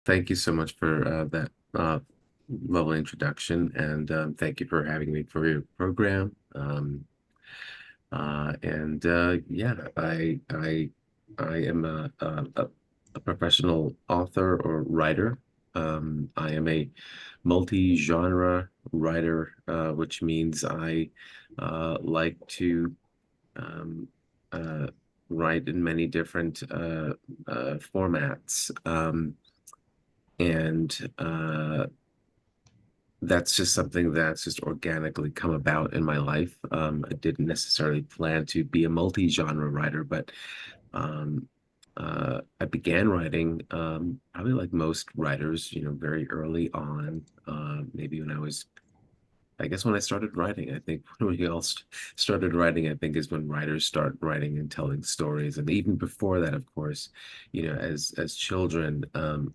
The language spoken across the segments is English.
Thank you so much for that lovely introduction, and thank you for having me for your program. And Yeah, I am a professional author or writer. I am a multi-genre writer, which means I like to um, uh, write in many different formats. And That's just something that's just organically come about in my life. I didn't necessarily plan to be a multi-genre writer, but um, I began writing probably like most writers, very early on. Maybe when I was, I guess when I started writing, I think when we all started writing, I think is when writers start writing and telling stories. And even before that, of course, as children,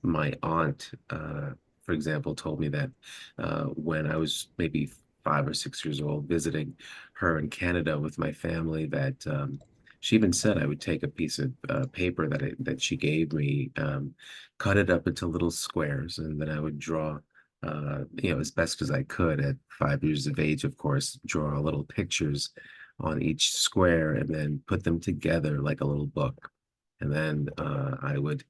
my aunt, for example, told me that when I was maybe 5 or 6 years old, visiting her in Canada with my family, that she even said I would take a piece of paper that she gave me, cut it up into little squares, and then I would draw as best as I could at 5 years of age, of course, draw little pictures on each square and then put them together like a little book. And then I would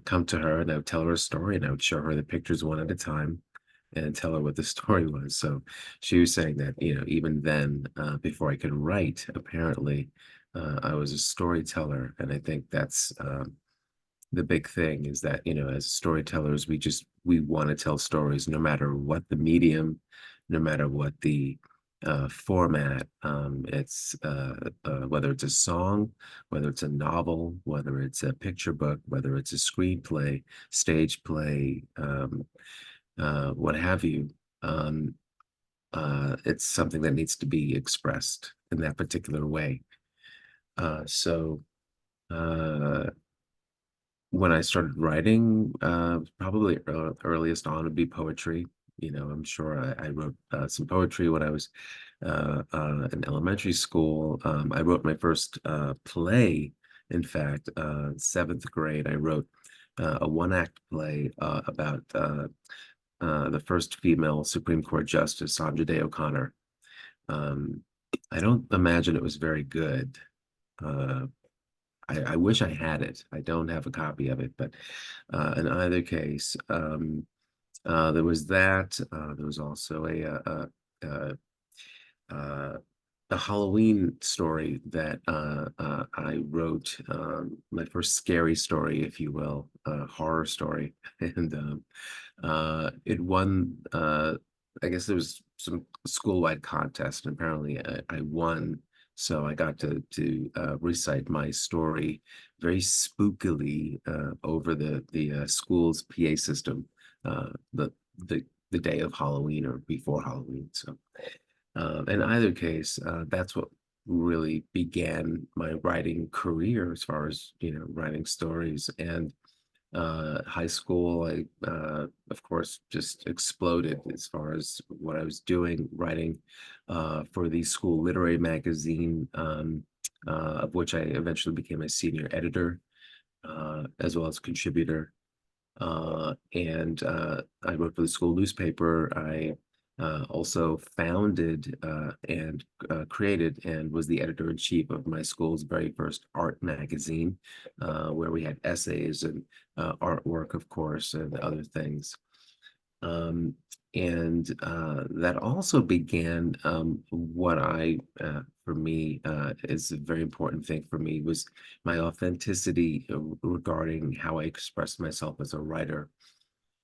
come to her and I would tell her a story and I would show her the pictures one at a time and tell her what the story was. So she was saying that, even then, before I could write, apparently, I was a storyteller. And I think that's the big thing is that as storytellers we want to tell stories no matter what the medium, no matter what the format. It's Whether it's a song, whether it's a novel, whether it's a picture book, whether it's a screenplay, stage play, what have you. um, it's something that needs to be expressed in that particular way. So uh, when I started writing, probably earliest on would be poetry. I'm sure I wrote some poetry when I was in elementary school. I wrote my first play, in fact, seventh grade. I wrote a one-act play about the first female Supreme Court Justice, Sandra Day O'Connor. Um, I don't imagine it was very good. Uh, I wish I had it. I don't have a copy of it, but in either case, there was that. There was also uh, uh, a Halloween story that I wrote, my first scary story, if you will, horror story, and it won. I guess there was some school-wide contest, and apparently I won. So I got to recite my story very spookily over the school's PA system, the the day of Halloween or before Halloween. So in either case, that's what really began my writing career as far as, writing stories. And high school, of course, just exploded as far as what I was doing, writing for the school literary magazine, of which I eventually became a senior editor, as well as contributor. And I wrote for the school newspaper. I also founded and created and was the editor-in-chief of my school's very first art magazine, where we had essays and artwork, of course, and other things. Um, and That also began what for me, is a very important thing for me was my authenticity regarding how I express myself as a writer.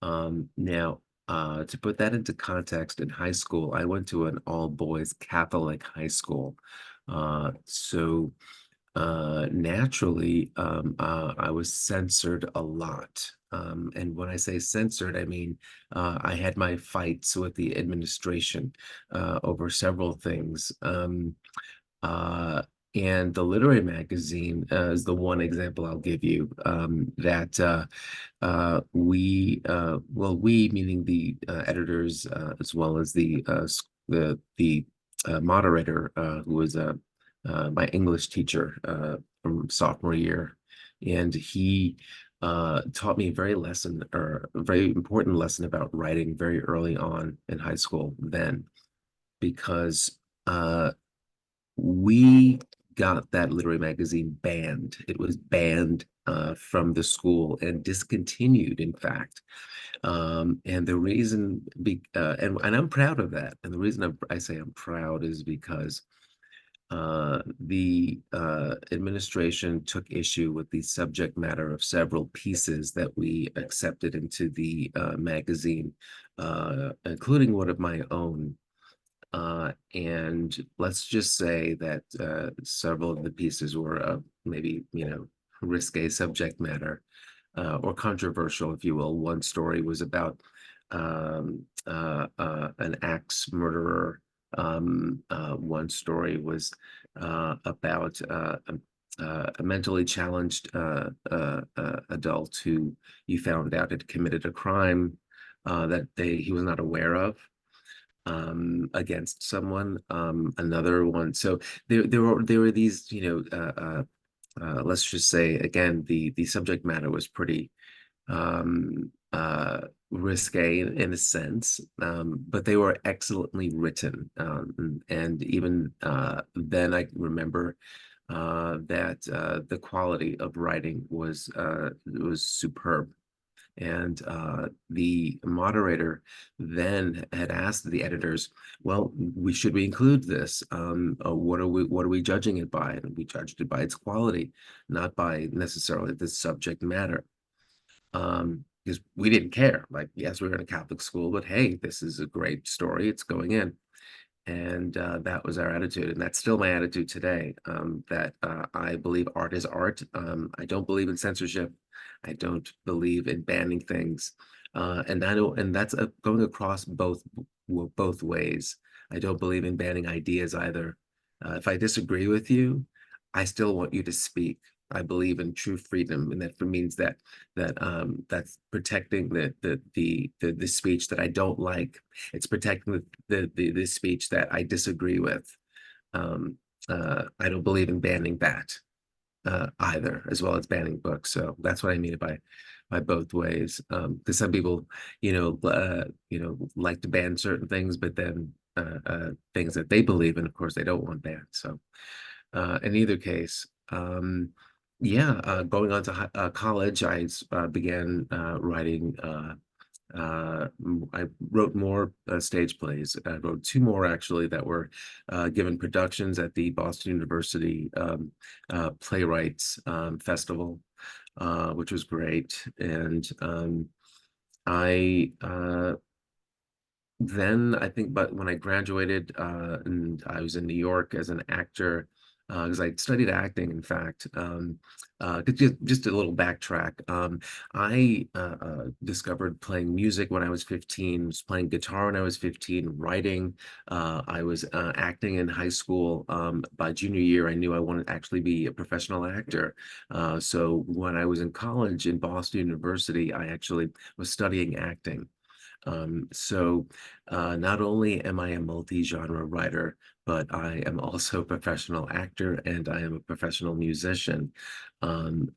Now, to put that into context, in high school, I went to an all boys Catholic high school. Naturally, I was censored a lot. And when I say censored, I mean I had my fights with the administration over several things. Uh, and the literary magazine is the one example I'll give you, that we meaning the editors, as well as the moderator, who was my English teacher from sophomore year, and he taught me a very important lesson about writing very early on in high school then, because we got that literary magazine banned. It was banned from the school and discontinued, in fact. And the reason, and I'm proud of that. And the reason I say I'm proud is because the administration took issue with the subject matter of several pieces that we accepted into the magazine, including one of my own. And let's just say that several of the pieces were maybe, risque subject matter, or controversial, if you will. One story was about an axe murderer. One story was about a mentally challenged adult who you found out had committed a crime that he was not aware of, against someone. Another one. So there were these, let's just say again, the subject matter was pretty risque in a sense, but they were excellently written. And even then I remember that the quality of writing was superb. And the moderator then had asked the editors, "Well, we include this? What are we judging it by?" And we judged it by its quality, not by necessarily the subject matter. Because we didn't care. Like, yes, we were in a Catholic school, but hey, this is a great story. It's going in. And that was our attitude, and that's still my attitude today. That I believe art is art. I don't believe in censorship. I don't believe in banning things, and that's going across both ways. I don't believe in banning ideas either. If I disagree with you, I still want you to speak. I believe in true freedom, and that means that's protecting the speech that I don't like. It's protecting the speech that I disagree with. Um, I don't believe in banning that either, as well as banning books. So that's what I mean by both ways. Because some people, like to ban certain things, but then things that they believe in, of course, they don't want banned. So in either case, yeah, going on to college, I began writing. I wrote more stage plays. I wrote two more actually that were given productions at the Boston University Playwrights Festival, which was great. And I then I think, but when I graduated, and I was in New York as an actor, because I studied acting, in fact. Just a little backtrack. I discovered playing music when I was 15, was playing guitar when I was 15, writing. I was acting in high school. By junior year, I knew I wanted to actually be a professional actor. So when I was in college in Boston University, I actually was studying acting. So not only am I a multi-genre writer, but I am also a professional actor and I am a professional musician. And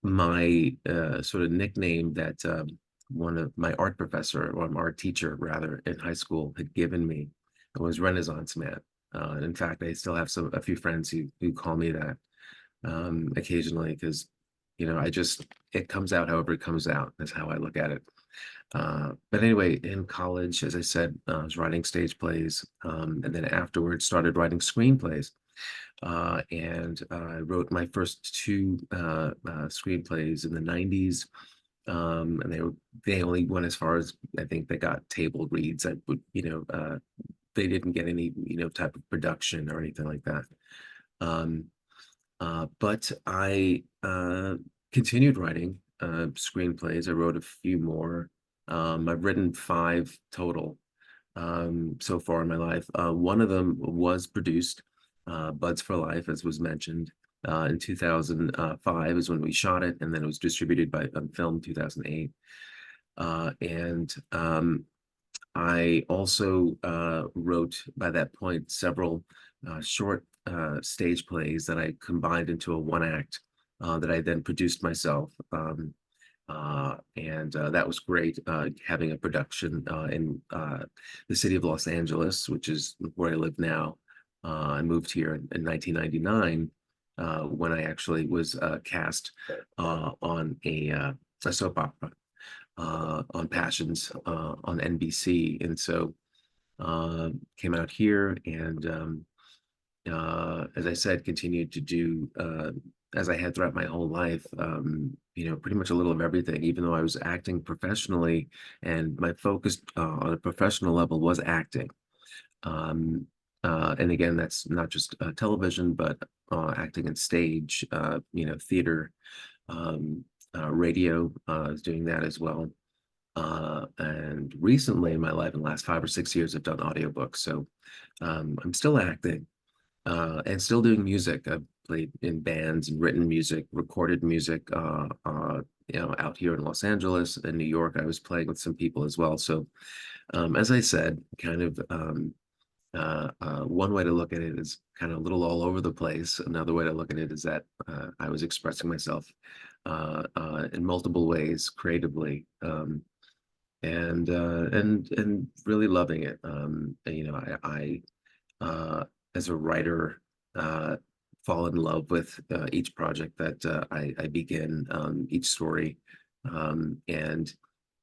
my sort of nickname that one of my art professor, or my art teacher rather, in high school had given me was Renaissance Man. In fact, I still have a few friends who call me that occasionally, because it comes out however it comes out. That's how I look at it. But anyway, in college, as I said, I was writing stage plays, and then afterwards started writing screenplays. And I wrote my first two screenplays in the 90s. And they only went as far as, I think they got table reads. They didn't get any, type of production or anything like that. But I continued writing screenplays. I wrote a few more. I've written 5 total so far in my life. One of them was produced, Buds for Life, as was mentioned. In 2005 is when we shot it, and then it was distributed by film 2008. And I also wrote, by that point, several short stage plays that I combined into a one-act that I then produced myself. And that was great, having a production in the city of Los Angeles, which is where I live now. I moved here in 1999 when I actually was cast on a soap opera on Passions on NBC. And so came out here and as I said, continued to do as I had throughout my whole life, pretty much a little of everything, even though I was acting professionally and my focus on a professional level was acting. Um, and again, that's not just television, but acting on stage, theater, um, radio, is doing that as well. And recently in my life, in the last 5 or 6 years, I've done audiobooks. So I'm still acting and still doing music. I've played in bands and written music, recorded music, out here in Los Angeles and New York. I was playing with some people as well. So, as I said, kind of one way to look at it is kind of a little all over the place. Another way to look at it is that I was expressing myself in multiple ways creatively. And really loving it. As a writer, uh, fall in love with each project that I begin, each story. And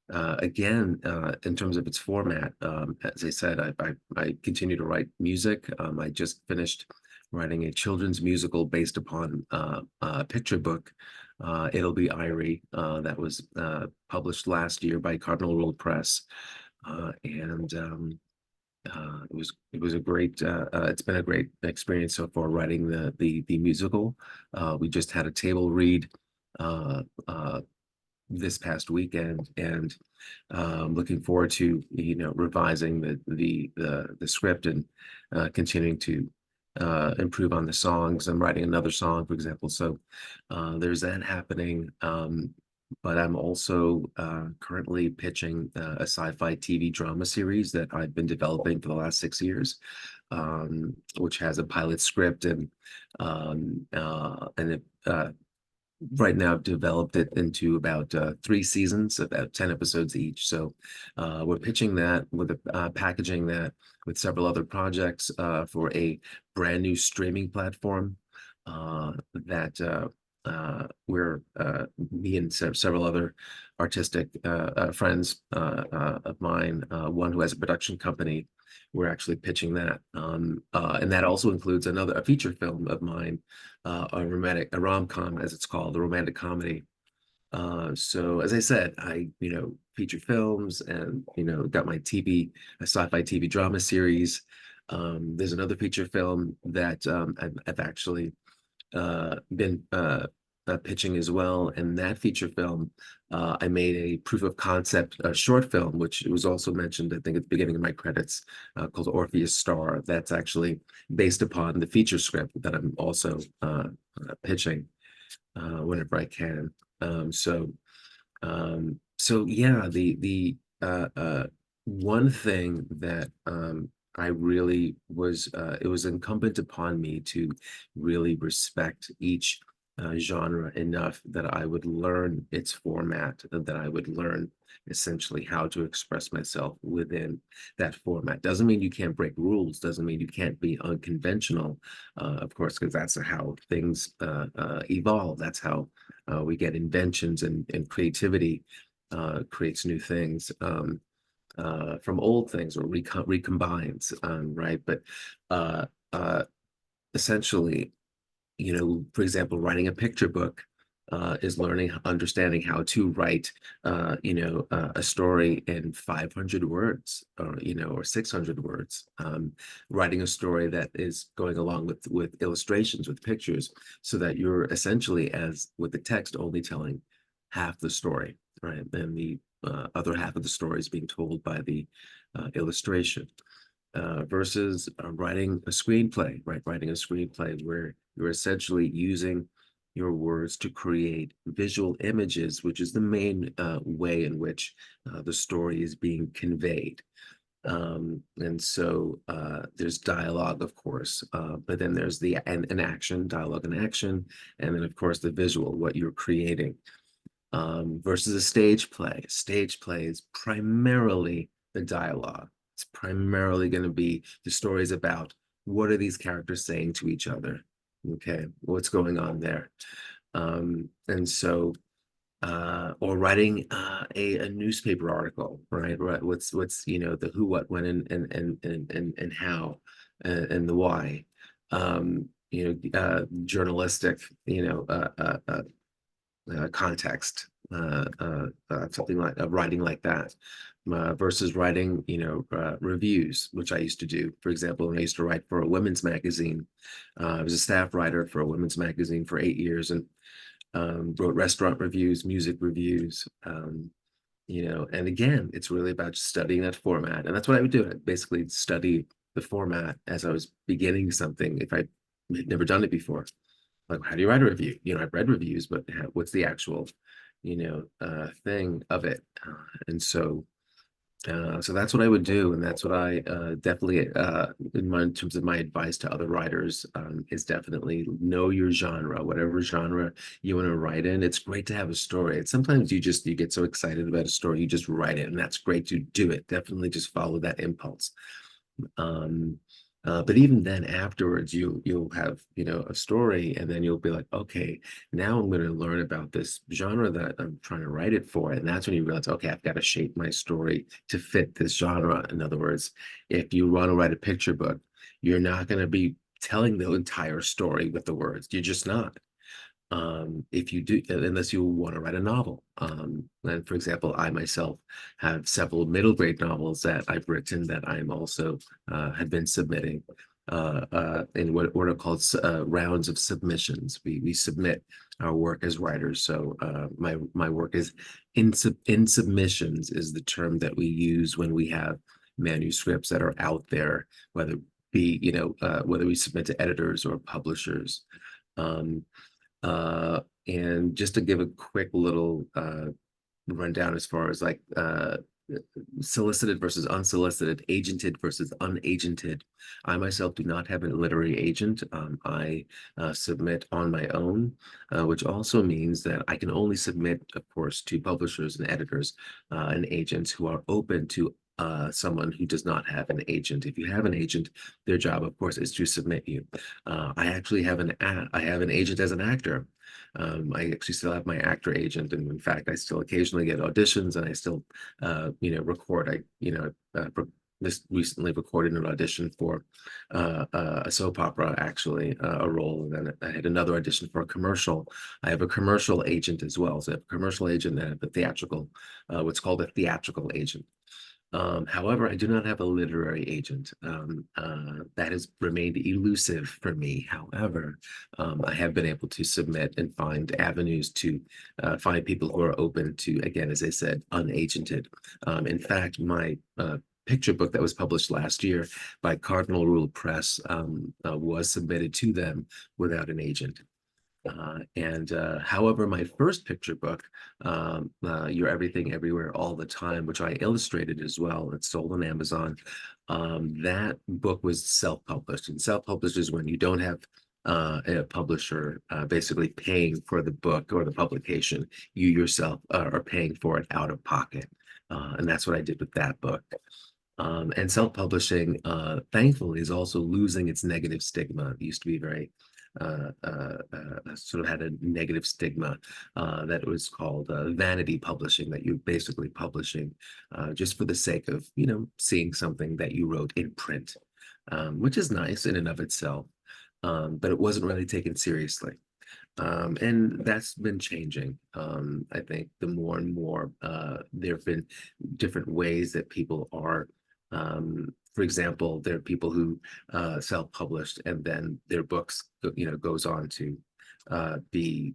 again, in terms of its format, as I said, I continue to write music. I just finished writing a children's musical based upon a picture book. It'll be Irie, that was published last year by Cardinal Rule Press. And it was a great it's been a great experience so far writing the musical. We just had a table read uh, uh, this past weekend, and looking forward to revising the script and continuing to improve on the songs. I'm writing another song, for example, so there's that happening. But I'm also currently pitching a sci-fi TV drama series that I've been developing for the last 6 years, which has a pilot script and it, right now I've developed it into about 3 seasons, about 10 episodes each. So we're pitching that with packaging that with several other projects for a brand new streaming platform that we're me and several other artistic friends of mine, one who has a production company. We're actually pitching that, and that also includes a feature film of mine, a rom-com, as it's called, a romantic comedy. So as I said, I feature films and got my a sci-fi TV drama series. There's another feature film that I've actually been pitching as well. And that feature film, I made a proof of concept short film, which was also mentioned, I think, at the beginning of my credits, called Orpheus Star. That's actually based upon the feature script that I'm also pitching whenever I can. So yeah, the one thing that I really was it was incumbent upon me to really respect each genre enough that I would learn its format, that I would learn essentially how to express myself within that format. Doesn't mean you can't break rules, doesn't mean you can't be unconventional, of course, because that's how things evolve. That's how we get inventions, and creativity creates new things from old things, or recombines, right? But uh, uh, essentially, for example, writing a picture book is understanding how to write, a story in 500 words, or 600 words. Writing a story that is going along with illustrations, with pictures, so that you're essentially, as with the text, only telling half the story, right? And the other half of the story is being told by the illustration. Versus writing a screenplay, right? Writing a screenplay where you're essentially using your words to create visual images, which is the main way in which the story is being conveyed. And so there's dialogue, of course, but then there's the an action, dialogue and action, and then of course the visual, what you're creating, versus a stage play. Stage play is primarily the dialogue. It's primarily going to be the stories about what are these characters saying to each other, okay, what's going on there, and so or writing a newspaper article, right? Right. What's the who, what, when, and how, and the why. Journalistic, context, something like writing like that, versus writing, reviews, which I used to do. For example, when I used to write for a women's magazine, I was a staff writer for a women's magazine for 8 years, and wrote restaurant reviews, music reviews, and again, it's really about studying that format. And that's what I would do. I'd basically study the format as I was beginning something if I had never done it before. Like, how do you write a review? I've read reviews, but what's the actual, thing of it? So that's what I would do, and that's what I definitely, in terms of my advice to other writers, is definitely know your genre, whatever genre you want to write in. It's great to have a story. And sometimes you get so excited about a story, you just write it, and that's great to do it. Definitely just follow that impulse. Um, but even then, afterwards, you'll have a story, and then you'll be like, okay, now I'm going to learn about this genre that I'm trying to write it for, and that's when you realize, okay, I've got to shape my story to fit this genre. In other words, if you want to write a picture book, you're not going to be telling the entire story with the words. You're just not. If you do, unless you want to write a novel. And for example, I myself have several middle grade novels that I've written that I'm also have been submitting in what are called rounds of submissions. We submit our work as writers. So my work is in submissions is the term that we use when we have manuscripts that are out there, whether be whether we submit to editors or publishers. Um, and just to give a quick little rundown as far as like solicited versus unsolicited, agented versus unagented. I myself do not have a literary agent. I submit on my own, which also means that I can only submit, of course, to publishers and editors and agents who are open to someone who does not have an agent. If you have an agent, their job, of course, is to submit you. I actually have I have an agent as an actor. I actually still have my actor agent, and in fact, I still occasionally get auditions, and I still, record. Just recently recorded an audition for a soap opera, actually, a role, and then I had another audition for a commercial. I have a commercial agent as well, so I have a commercial agent and a theatrical, what's called a theatrical agent. However, I do not have a literary agent. That has remained elusive for me. However, I have been able to submit and find avenues to find people who are open to, again, as I said, unagented. In fact, my picture book that was published last year by Cardinal Rule Press was submitted to them without an agent. However, my first picture book, You're Everything Everywhere All the Time, which I illustrated as well, it's sold on Amazon. That book was self-published, and self-published is when you don't have a publisher basically paying for the book or the publication. You yourself are paying for it out of pocket. And that's what I did with that book. And self-publishing, thankfully, is also losing its negative stigma. It used to be very sort of had a negative stigma that it was called vanity publishing, that you're basically publishing just for the sake of, seeing something that you wrote in print, which is nice in and of itself, but it wasn't really taken seriously. And that's been changing. I think the more and more there have been different ways that people are, for example, there are people who self-published, and then their books, goes on to be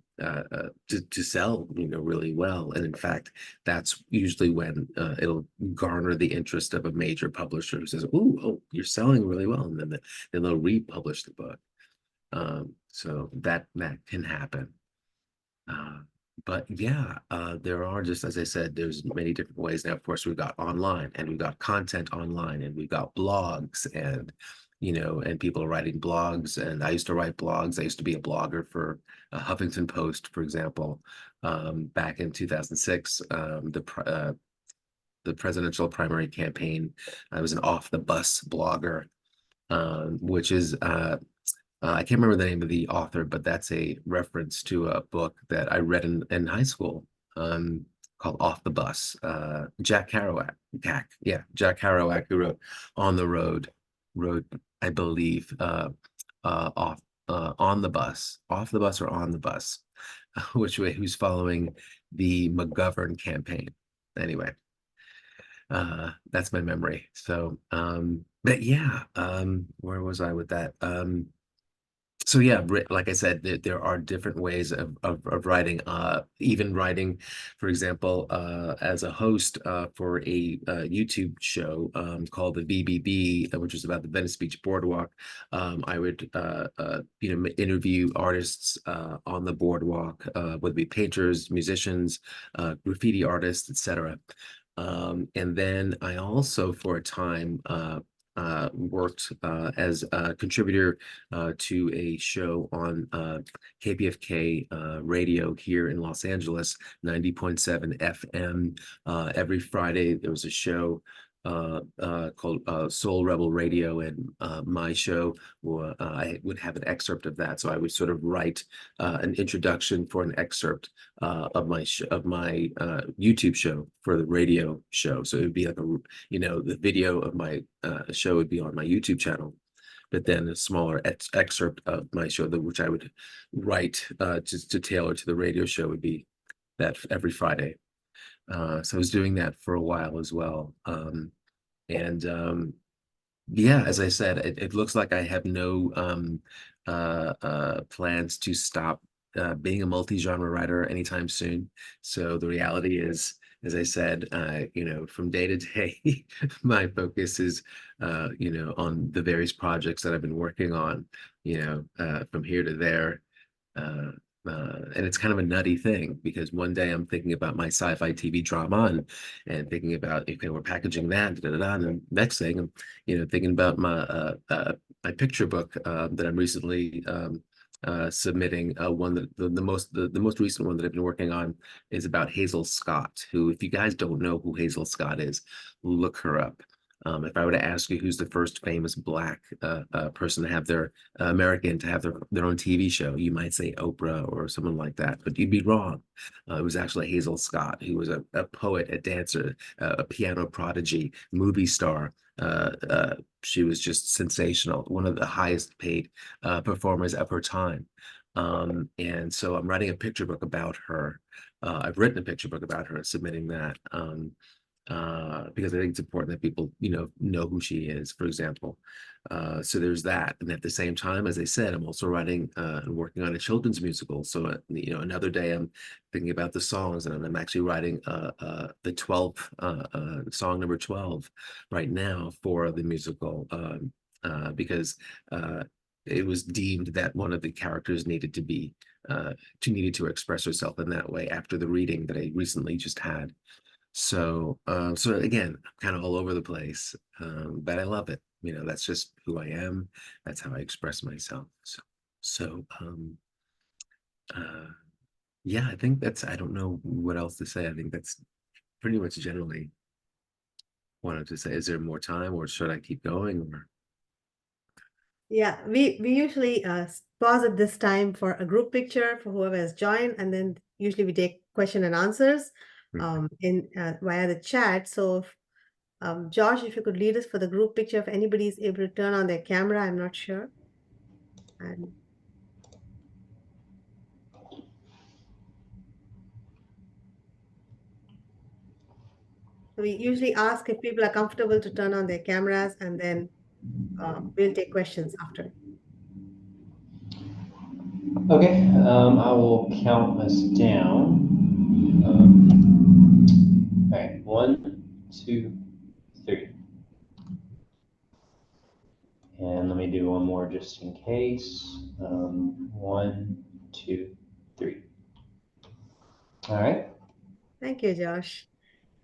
to sell, really well. And in fact, that's usually when it'll garner the interest of a major publisher who says, "Ooh, oh, you're selling really well," and then they'll republish the book. So that can happen. Uh, But yeah, there are, just as I said, there's many different ways. Now, of course, we've got online and we've got content online and we've got blogs and, and people are writing blogs. And I used to write blogs. I used to be a blogger for Huffington Post, for example, back in 2006, the presidential primary campaign. I was an off the bus blogger, which is I can't remember the name of the author, but that's a reference to a book that I read in high school, called Off the Bus. Jack Kerouac, Jack Kerouac, who wrote On the Road, wrote, I believe, on the bus, off the bus or on the bus, which way, who's following the McGovern campaign. Anyway, that's my memory. So, but yeah, where was I with that? So yeah, like I said, there are different ways of writing. Even writing, for example, as a host for a YouTube show called the VBB, which is about the Venice Beach Boardwalk. I would interview artists on the boardwalk, whether it be painters, musicians, graffiti artists, etc. And then I also, for a time, worked as a contributor to a show on KPFK radio here in Los Angeles, 90.7 FM. Every Friday, there was a show called Soul Rebel Radio, and my show, I would have an excerpt of that. So I would sort of write an introduction for an excerpt of my YouTube show for the radio show. So it would be like the video of my show would be on my YouTube channel, but then a smaller excerpt of my show, which I would write just to tailor to the radio show, would be that every Friday. So I was doing that for a while as well. And yeah, as I said, it looks like I have no plans to stop being a multi-genre writer anytime soon. So the reality is, as I said, from day to day, my focus is, on the various projects that I've been working on, from here to there. Uh, and it's kind of a nutty thing because one day I'm thinking about my sci-fi TV drama and thinking about, okay, we're packaging that, da, da, da, and then next thing I'm, thinking about my picture book that I'm recently submitting. One that the most recent one that I've been working on is about Hazel Scott, who, if you guys don't know who Hazel Scott is, look her up. If I were to ask you who's the first famous Black person to have American to have their own TV show, you might say Oprah or someone like that, but you'd be wrong. It was actually Hazel Scott, who was a poet, a dancer, a piano prodigy, movie star. She was just sensational, one of the highest paid performers of her time. And so I'm writing a picture book about her. I've written a picture book about her, submitting that. Because I think it's important that people, know who she is, for example. So there's that. And at the same time, as I said, I'm also writing and working on a children's musical. So, another day I'm thinking about the songs, and I'm actually writing the 12th song number 12 right now for the musical, because it was deemed that one of the characters needed to express herself in that way after the reading that I recently just had. So again, I'm kind of all over the place, but I love it. That's just who I am. That's how I express myself. So, uh, yeah, I think I don't know what else to say. I think that's pretty much generally wanted to say. Is there more time, or should I keep going? Or Yeah, we usually pause at this time for a group picture for whoever has joined, and then usually we take question and answers in via the chat. So, Josh, if you could lead us for the group picture, if anybody is able to turn on their camera, I'm not sure. And we usually ask if people are comfortable to turn on their cameras, and then we'll take questions after. Okay, I will count us down. All right, 1, 2, 3. And let me do one more just in case. 1, 2, 3. All right. Thank you, Josh.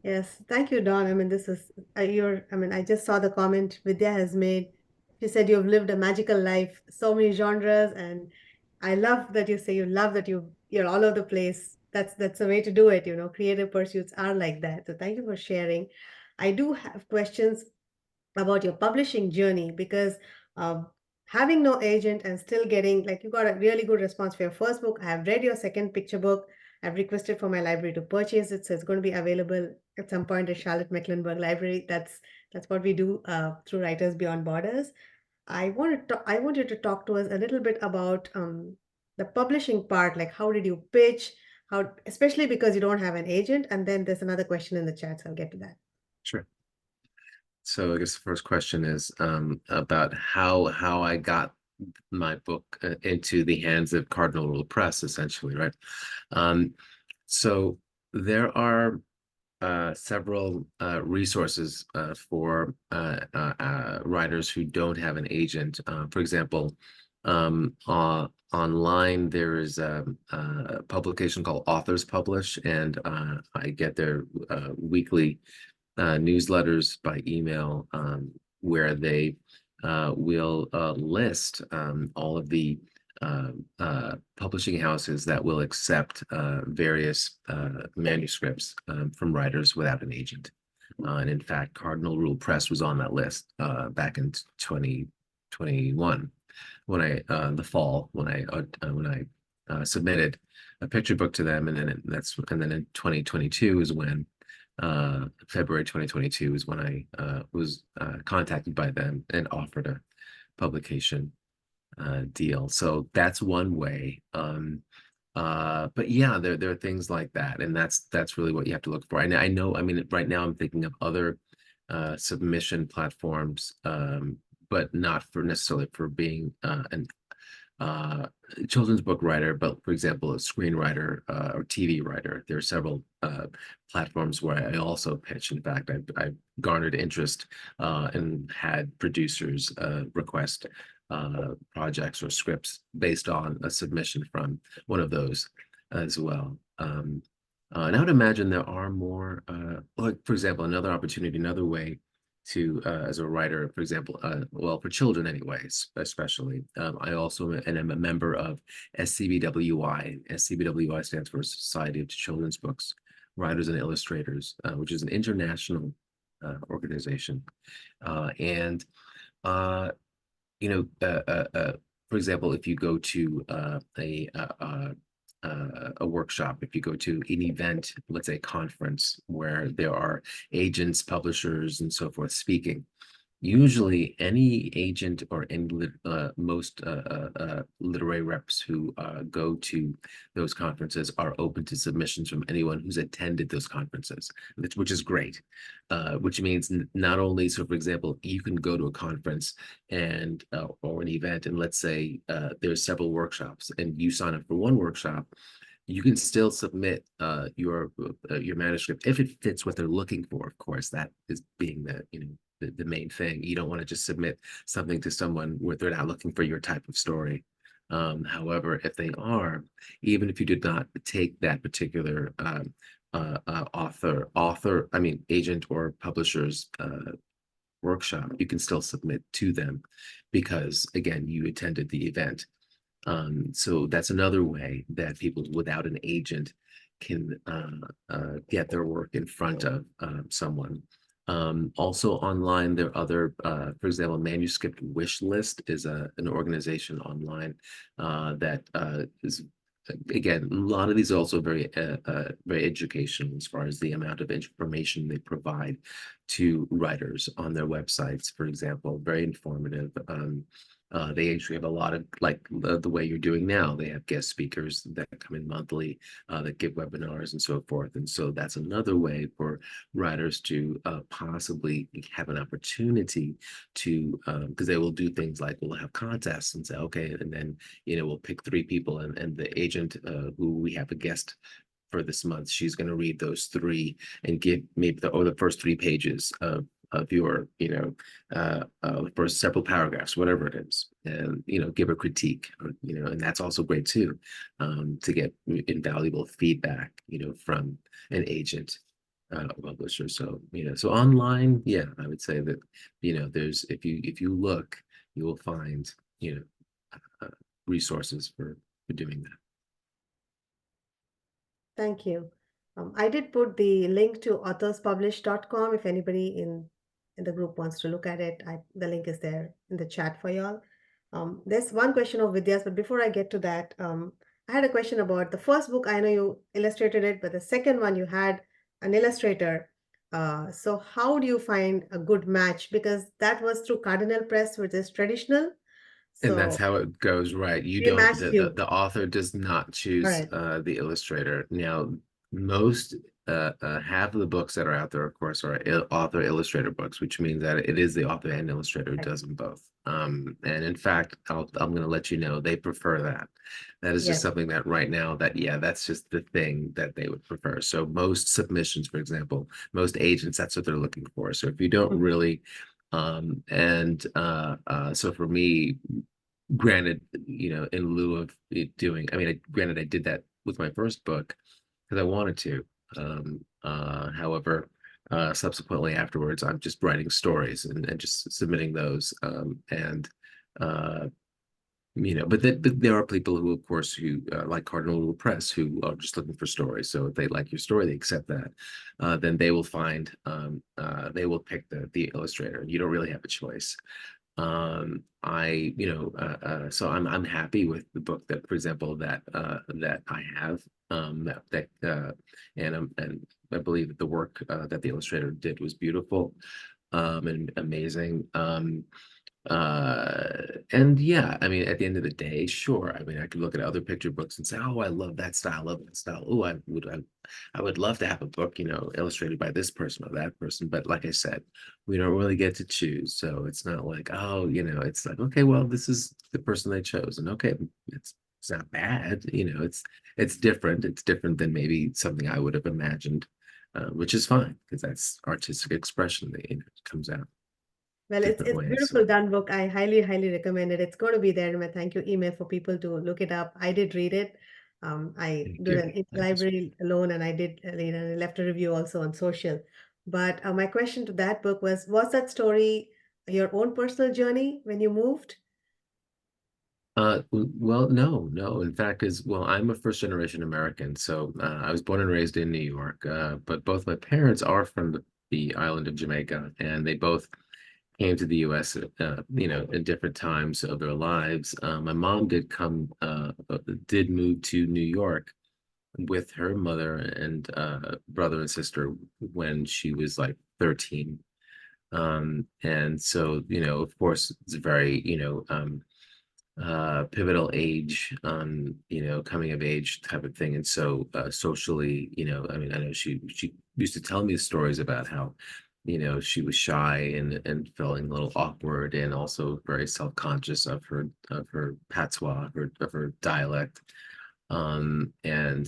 Yes, thank you, Don. I mean, this is I mean, I just saw the comment Vidya has made. She said you've lived a magical life, so many genres, and I love that you say you love that you're all over the place. That's the way to do it, you know. Creative pursuits are like that. So thank you for sharing. I do have questions about your publishing journey because um, having no agent and still getting like you got a really good response for your first book. I have read your second picture book. I've requested for my library to purchase it, so it's going to be available at some point at Charlotte Mecklenburg Library. That's what we do through Writers Beyond Borders. I want you to talk to us a little bit about the publishing part, like how did you pitch, how especially because you don't have an agent, and then there's another question in the chat, so I'll get to that. Sure. So I guess the first question is about how I got my book into the hands of Cardinal Rule Press, essentially, right? So there are several resources for writers who don't have an agent. For example, online there is a publication called Authors Publish, and I get their weekly newsletters by email where they will list all of the publishing houses that will accept various manuscripts from writers without an agent. And in fact, Cardinal Rule Press was on that list back in 2021 when the fall when I submitted a picture book to them, and then in 2022 is when February 2022 is when I was contacted by them and offered a publication deal. So that's one way. But yeah, there are things like that, and that's really what you have to look for. And I know, I mean, right now I'm thinking of other submission platforms, but not for necessarily for being an children's book writer, but for example, a screenwriter or TV writer. There are several platforms where I also pitch. In fact, I've garnered interest and had producers request projects or scripts based on a submission from one of those as well. And I would imagine there are more, like for example, another opportunity, another way to as a writer, for example, well, for children anyways, especially. I also am a member of SCBWI. SCBWI stands for Society of Children's Books Writers and Illustrators, which is an international organization. And you know, for example, if you go to a workshop, if you go to an event, let's say a conference where there are agents, publishers, and so forth speaking, usually any agent or any most literary reps who go to those conferences are open to submissions from anyone who's attended those conferences, which is great. Which means not only, so for example, you can go to a conference and or an event, and let's say there's several workshops, and you sign up for one workshop, you can still submit your manuscript if it fits what they're looking for. Of course, that is being the main thing. You don't want to just submit something to someone where they're not looking for your type of story. However, if they are, even if you did not take that particular agent or publisher's workshop, you can still submit to them because, again, you attended the event. So that's another way that people without an agent can get their work in front of someone. Also online, there are other, for example, Manuscript Wish List is an organization online that is, again, a lot of these are also very educational as far as the amount of information they provide to writers on their websites, for example, very informative. They actually have a lot of, like the way you're doing now, they have guest speakers that come in monthly that give webinars and so forth. And so that's another way for writers to possibly have an opportunity to, because they will do things like we'll have contests and say, okay, and then, we'll pick 3 people and the agent who we have a guest for this month, she's going to read those 3 and give maybe the first 3 pages of your, first several paragraphs, whatever it is, and, give a critique, or, and that's also great too, to get invaluable feedback, from an agent, publisher. So, so online, yeah, I would say that, there's, if you look, you will find, resources for doing that. Thank you. I did put the link to authorspublish.com if anybody in the group wants to look at it. The link is there in the chat for y'all. There's one question of Vidya's, but before I get to that, I had a question about the first book. I know you illustrated it, but the second one you had an illustrator. So how do you find a good match? Because that was through Cardinal Press, which is traditional. And that's So how it goes, right? You they don't, matched you. the author does not All choose right. the illustrator. Now, most half of the books that are out there, of course, are author illustrator books, which means that it is the author and illustrator who Right. does them both. And in fact, I'm going to let you know they prefer that. That is just Yes. something that right now, that that's just the thing that they would prefer. So most submissions, for example, most agents, that's what they're looking for. So if you don't really, so for me, granted, in lieu of it doing, granted, I did that with my first book because I wanted to. However, subsequently afterwards, I'm just writing stories and just submitting those. But there are people who, of course, who like Cardinal Rule Press, who are just looking for stories. So if they like your story, they accept that. Then they will they will pick the illustrator. You don't really have a choice. So I'm happy with the book that, for example, that I have, and I believe that the work that the illustrator did was beautiful, and amazing. And yeah, at the end of the day, sure, I could look at other picture books and say, oh, I love that style, I love that style. Oh, I would love to have a book, illustrated by this person or that person. But like I said, we don't really get to choose. So it's not like, oh, it's like, okay, well, this is the person they chose. And okay, it's not bad, it's different. It's different than maybe something I would have imagined, which is fine because that's artistic expression that comes out Well, different it's ways. beautiful done book. I highly, highly recommend it. It's going to be there in my thank you email for people to look it up. I did read it. I Thank did you. an Thank you. library alone, and I did left a review also on social. But my question to that book was that story your own personal journey when you moved? Well, no. In fact, I'm a first generation American, so I was born and raised in New York. But both my parents are from the island of Jamaica, and they both came to the U.S. In different times of their lives. My mom did move to New York with her mother and brother and sister when she was like 13. And so, of course, it's a very, pivotal age, coming of age type of thing. And so socially, I know she used to tell me stories about how, she was shy and feeling a little awkward and also very self-conscious of her patois, of her dialect. And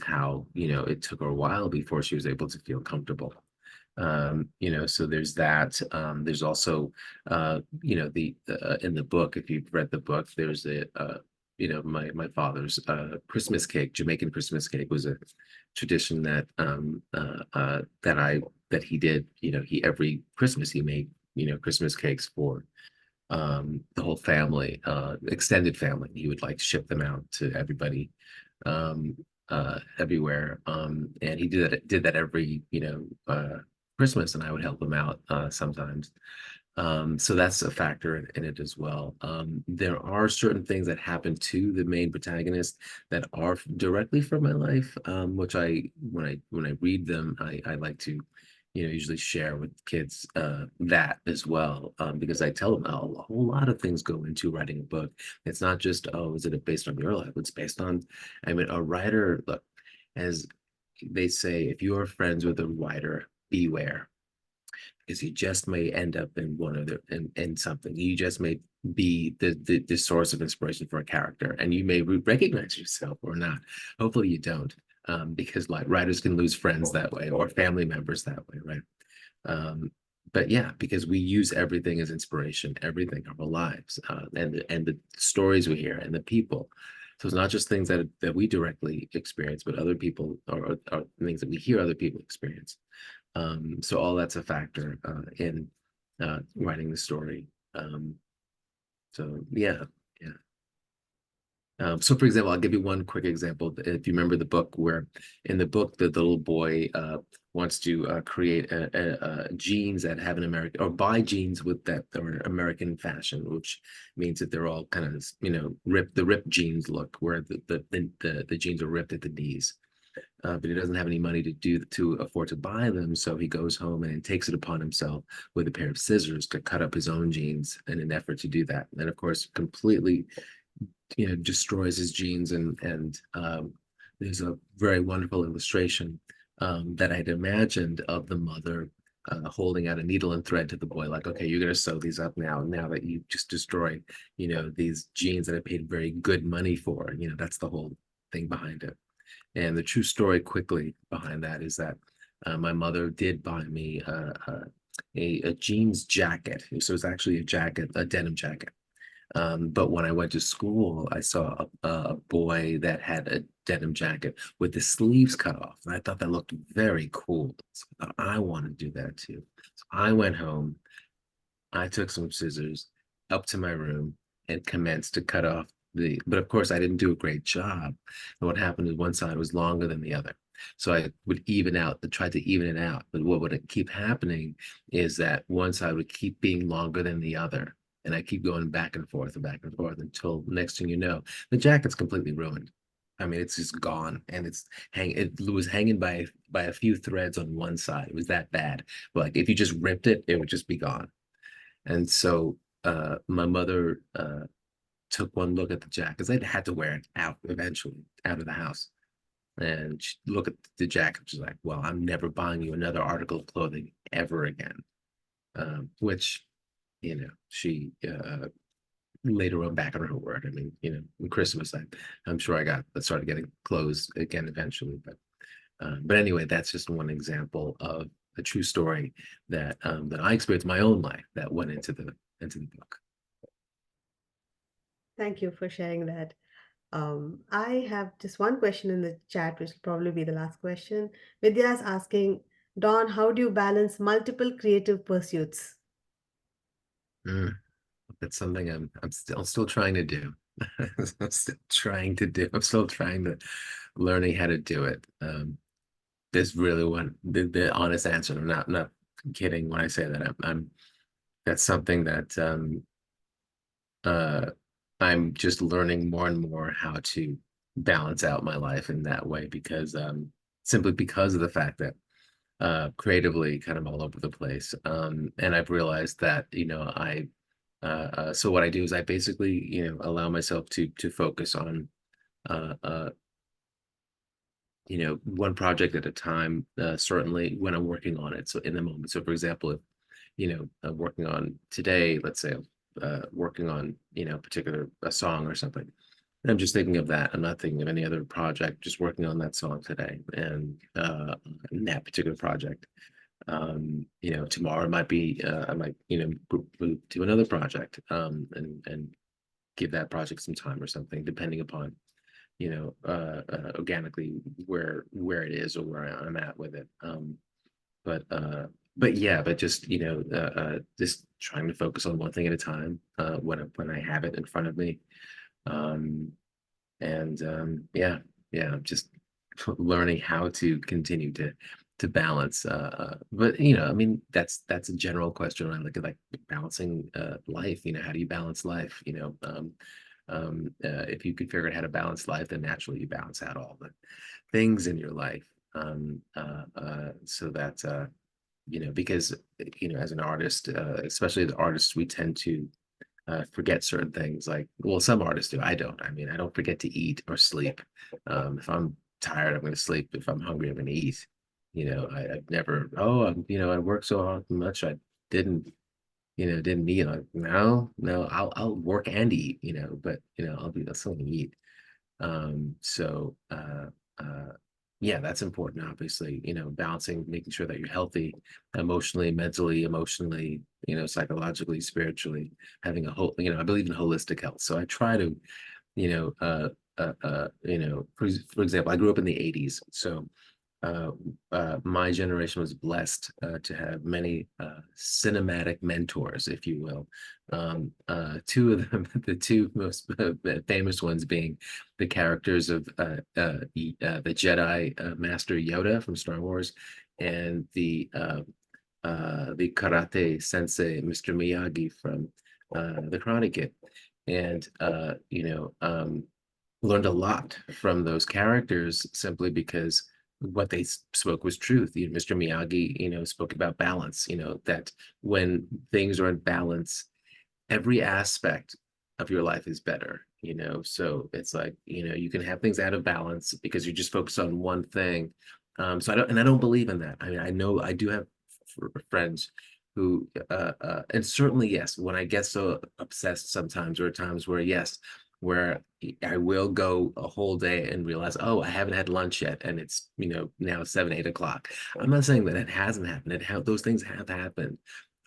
how, it took her a while before she was able to feel comfortable. So there's that. There's also, the in the book, if you've read the book, there's my father's Christmas cake, Jamaican Christmas cake, was a tradition that he did. He every Christmas he made Christmas cakes for the whole family, extended family. He would like ship them out to everybody, everywhere. And he did that every Christmas, and I would help him out sometimes. So that's a factor in it as well. There are certain things that happen to the main protagonist that are directly from my life, which when I read them, I like to usually share with kids that as well, because I tell them a whole lot of things go into writing a book. It's not just, oh, is it based on your life? It's based on, a writer, look, as they say, if you are friends with a writer, beware, because you just may end up in one of in something. You just may be the source of inspiration for a character, and you may recognize yourself or not. Hopefully you don't, because like writers can lose friends that way or family members that way, right? but yeah, because we use everything as inspiration, everything of our lives, and the stories we hear and the people. So it's not just things that we directly experience, but other people or things that we hear other people experience. So all that's a factor in writing the story. So yeah, yeah. So for example, I'll give you one quick example. If you remember the book where in the book, the little boy wants to create jeans that have an American or buy jeans with that or American fashion, which means that they're all kind of, the ripped jeans look where the jeans are ripped at the knees. But he doesn't have any money to afford to buy them, so he goes home and takes it upon himself with a pair of scissors to cut up his own jeans in an effort to do that. And of course, completely destroys his genes, and there's a very wonderful illustration that I'd imagined of the mother holding out a needle and thread to the boy, like, okay, you're going to sew these up now that you just destroyed these jeans that I paid very good money for. That's the whole thing behind it. And the true story quickly behind that is that my mother did buy me a jeans jacket. So it's actually a jacket, a denim jacket. But when I went to school, I saw a boy that had a denim jacket with the sleeves cut off. And I thought that looked very cool. So I thought, I want to do that too. So I went home, I took some scissors up to my room and commenced to cut off but of course I didn't do a great job. And what happened is one side was longer than the other. So I would try to even it out. But what would keep happening is that one side would keep being longer than the other. And I keep going back and forth until next thing you know, the jacket's completely ruined. I mean, it's just gone, and it was hanging by a few threads on one side. It was that bad. But like if you just ripped it, it would just be gone. And so my mother took one look at the jacket because I had to wear it out eventually, out of the house. And she looked at the jacket. She's like, well, I'm never buying you another article of clothing ever again. Which, she later went back on her word. I mean, in Christmas, I'm sure I started getting clothes again eventually. But anyway, that's just one example of a true story that I experienced in my own life that went into the book. Thank you for sharing that. I have just one question in the chat, which will probably be the last question. Vidya is asking, Don, how do you balance multiple creative pursuits? That's something I'm still trying to do. I'm still trying to do. I'm still trying to learning how to do it. There's really the honest answer. I'm not kidding when I say that. I'm that's something that I'm just learning more and more how to balance out my life in that way because simply because of the fact that creatively kind of all over the place. And I've realized that, so what I do is I basically, allow myself to focus on, one project at a time, certainly when I'm working on it. So in the moment. So for example, if, I'm working on today, let's say, working on, a song or something. I'm just thinking of that. I'm not thinking of any other project, just working on that song today and that particular project. Tomorrow it might be I might move to another project and give that project some time or something, depending upon organically where it is or where I'm at with it. But yeah, but just just trying to focus on one thing at a time when I have it in front of me. Yeah, just learning how to continue to balance. But I mean, that's a general question. I look at like balancing life. How do you balance life? If you could figure out how to balance life, then naturally you balance out all the things in your life. So that because as an artist, especially as artists, we tend to forget certain things. Like, well, some artists do. I don't. I mean, I don't forget to eat or sleep. If I'm tired, I'm going to sleep. If I'm hungry, I'm going to eat. I've never. Oh, I worked so much. I didn't. Didn't eat. Like, no. I'll work and eat. But I'll still going to eat. So Yeah, that's important, obviously, balancing, making sure that you're healthy emotionally, mentally, emotionally, psychologically, spiritually, having a whole, I believe in holistic health. So I try to, you know, for example, I grew up in the 80s. So uh, my generation was blessed to have many cinematic mentors, if you will. Two of them, the two most famous ones being the characters of the Jedi Master Yoda from Star Wars and the karate sensei, Mr. Miyagi from the Karate Kid. And, learned a lot from those characters simply because what they spoke was truth. Mr. Miyagi, spoke about balance, that when things are in balance, every aspect of your life is better, so it's like, you can have things out of balance because you're just focused on one thing. So I don't believe in that. I mean, I know I do have friends who and certainly, yes, when I get so obsessed sometimes, or times where, yes, where I will go a whole day and realize, oh, I haven't had lunch yet, and it's now 7, 8 o'clock. I'm not saying that it hasn't happened. Those things have happened.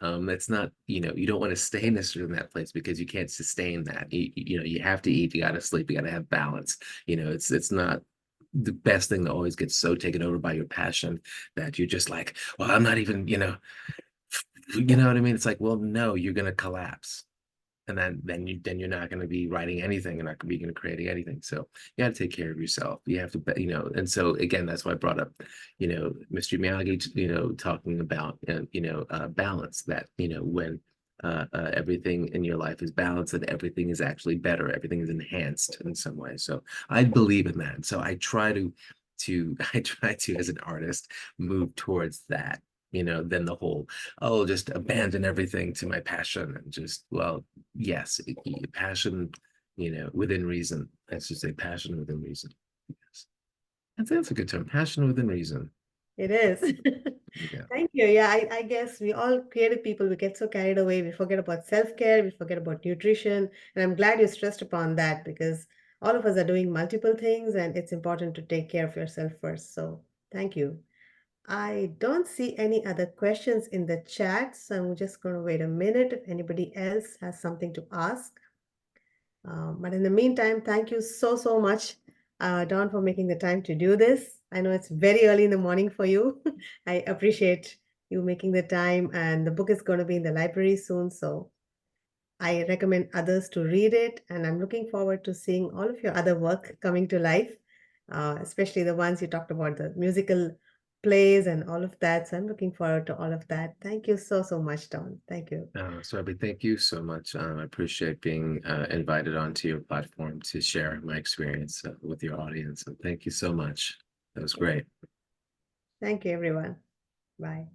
That's not, you don't want to stay necessarily in that place because you can't sustain that. You have to eat, you got to sleep, you got to have balance. It's not the best thing to always get so taken over by your passion that you're just like, well, I'm not even, you know what I mean? It's like, well, no, you're gonna collapse. And then you're not going to be writing anything. You're not going to be going to creating anything. So you got to take care of yourself. You have to, and so again, that's why I brought up, Mr. Miyagi, talking about, balance, that, when everything in your life is balanced, and everything is actually better. Everything is enhanced in some way. So I believe in that. So I try I try to, as an artist, move towards that, than the whole, oh, just abandon everything to my passion and just, well, yes, passion, within reason. I should say passion within reason. Yes. That's a good term, passion within reason. It is. Yeah. Thank you. Yeah, I guess we all creative people, we get so carried away. We forget about self-care, we forget about nutrition. And I'm glad you stressed upon that because all of us are doing multiple things and it's important to take care of yourself first. So thank you. I don't see any other questions in the chat, so I'm just going to wait a minute if anybody else has something to ask. But in the meantime, thank you so, so much, Donn, for making the time to do this. I know it's very early in the morning for you. I appreciate you making the time, and the book is going to be in the library soon, so I recommend others to read it. And I'm looking forward to seeing all of your other work coming to life, especially the ones you talked about, the musical plays and all of that. So I'm looking forward to all of that. Thank you so, so much, Donn. Thank you. So Abby, thank you so much. I appreciate being invited onto your platform to share my experience with your audience. And thank you so much. That was great. Thank you, everyone. Bye.